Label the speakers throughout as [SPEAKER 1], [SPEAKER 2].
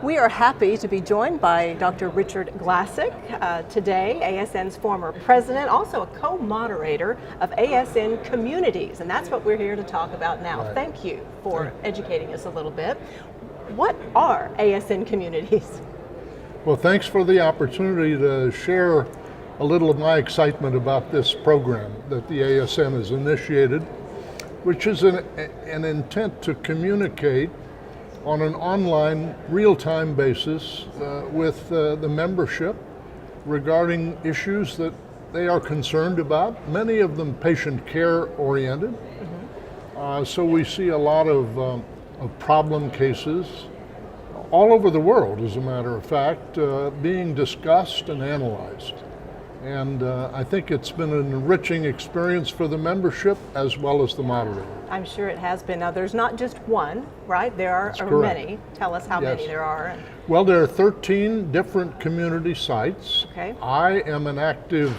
[SPEAKER 1] We are happy to be joined by Dr. Richard Glassock today, ASN's former president, also a co-moderator of ASN Communities, and that's what we're here to talk about now.
[SPEAKER 2] Right.
[SPEAKER 1] Thank you for educating us a little bit. What are ASN Communities?
[SPEAKER 2] Well, thanks for the opportunity to share a little of my excitement about this program that the ASN has initiated, which is an intent to communicate on an online, real-time basis with the membership regarding issues that they are concerned about, many of them patient care oriented. So we see a lot of problem cases all over the world, as a matter of fact, being discussed and analyzed. And I think it's been an enriching experience for the membership as well as the moderator.
[SPEAKER 1] I'm sure it has been. Now, there's not just one, right? There are many. Tell us how many there are.
[SPEAKER 2] Well, there are 13 different community sites.
[SPEAKER 1] Okay.
[SPEAKER 2] I am an active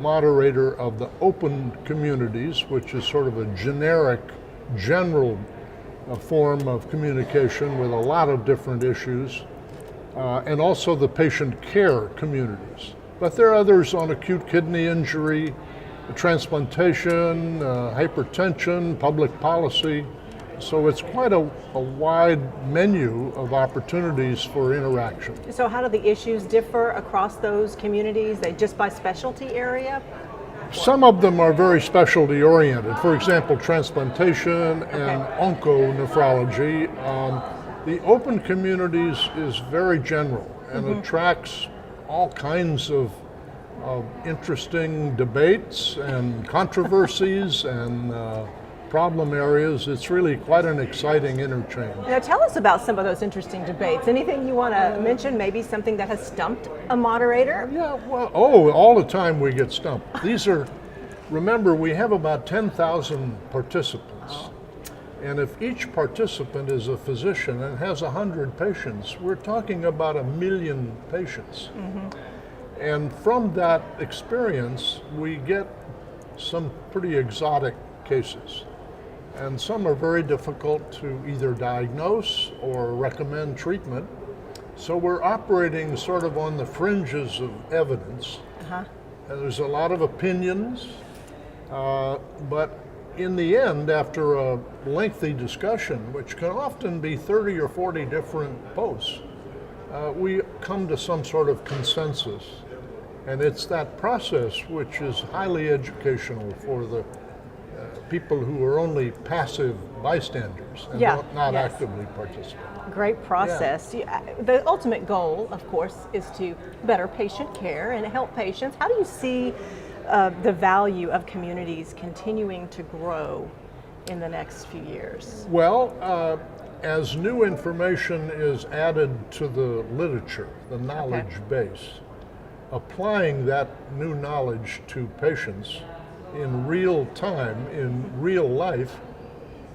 [SPEAKER 2] moderator of the Open Communities, which is sort of a general form of communication with a lot of different issues, and also the patient care communities. But there are others on acute kidney injury, transplantation, hypertension, public policy. So it's quite a wide menu of opportunities for interaction.
[SPEAKER 1] So how do the issues differ across those communities? They just by specialty area?
[SPEAKER 2] Some of them are very specialty oriented. For example, transplantation and onco-nephrology. The Open Communities is very general and attracts all kinds of interesting debates and controversies and problem areas. It's really quite an exciting interchange.
[SPEAKER 1] Now tell us about some of those interesting debates. Anything you want to mention, maybe something that has stumped a moderator?
[SPEAKER 2] Yeah, well, all the time we get stumped. Remember, we have about 10,000 participants. And if each participant is a physician and has 100 patients, we're talking about 1 million patients. And from that experience, we get some pretty exotic cases. And some are very difficult to either diagnose or recommend treatment. So we're operating sort of on the fringes of evidence. And there's a lot of opinions, but in the end, after a lengthy discussion, which can often be 30 or 40 different posts, we come to some sort of consensus. And it's that process which is highly educational for the people who are only passive bystanders and not actively participate.
[SPEAKER 1] Great process. The ultimate goal, of course, is to better patient care and help patients. How do you see the value of communities continuing to grow in the next few years?
[SPEAKER 2] Well, as new information is added to the literature, the knowledge base, applying that new knowledge to patients in real time, in real life,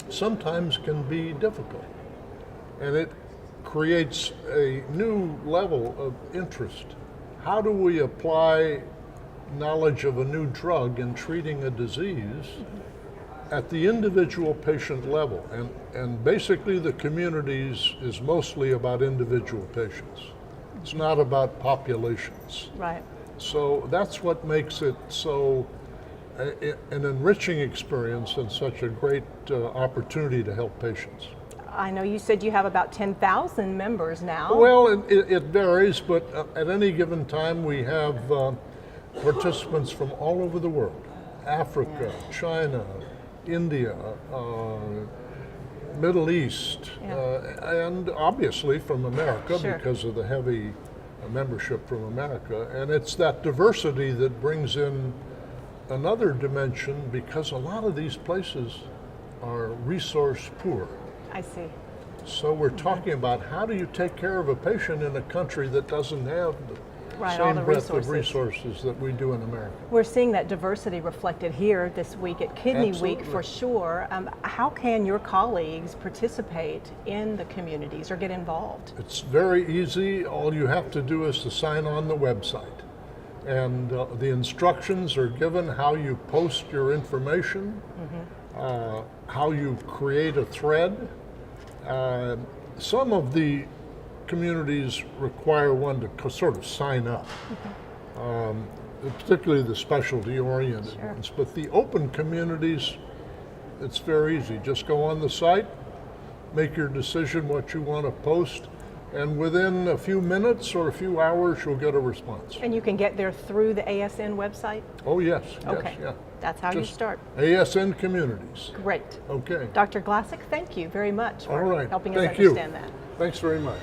[SPEAKER 2] sometimes can be difficult. And it creates a new level of interest. How do we apply knowledge of a new drug in treating a disease at the individual patient level? And basically the communities is mostly about individual patients. It's not about populations.
[SPEAKER 1] Right.
[SPEAKER 2] So that's what makes it so an enriching experience and such a great opportunity to help patients.
[SPEAKER 1] I know you said you have about 10,000 members now.
[SPEAKER 2] Well, it varies, but at any given time we have participants from all over the world. Africa, China, India, Middle East, and obviously from America because of the heavy membership from America. And it's that diversity that brings in another dimension, because a lot of these places are resource poor.
[SPEAKER 1] I see.
[SPEAKER 2] So we're talking about how do you take care of a patient in a country that doesn't have the same breadth of resources that we do in America.
[SPEAKER 1] We're seeing that diversity reflected here this week at Kidney Week for sure. How can your colleagues participate in the communities or get involved?
[SPEAKER 2] It's very easy. All you have to do is to sign on the website. And the instructions are given how you post your information, how you create a thread. Some of the communities require one to sort of sign up, particularly the specialty-oriented
[SPEAKER 1] Sure.
[SPEAKER 2] ones. But the open communities, it's very easy. Just go on the site, make your decision what you want to post, and within a few minutes or a few hours, you'll get a response.
[SPEAKER 1] And you can get there through the ASN website?
[SPEAKER 2] Oh, yes,
[SPEAKER 1] Okay.
[SPEAKER 2] yeah.
[SPEAKER 1] That's how you
[SPEAKER 2] Just
[SPEAKER 1] start.
[SPEAKER 2] ASN Communities.
[SPEAKER 1] Great.
[SPEAKER 2] Okay.
[SPEAKER 1] Dr. Glassock, thank you very much for
[SPEAKER 2] All right.
[SPEAKER 1] helping us
[SPEAKER 2] Thank you.
[SPEAKER 1] understand that.
[SPEAKER 2] Thanks very much.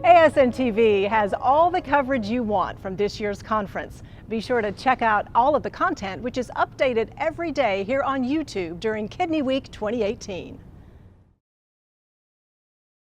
[SPEAKER 1] ASNTV has all the coverage you want from this year's conference. Be sure to check out all of the content, which is updated every day here on YouTube during Kidney Week 2018.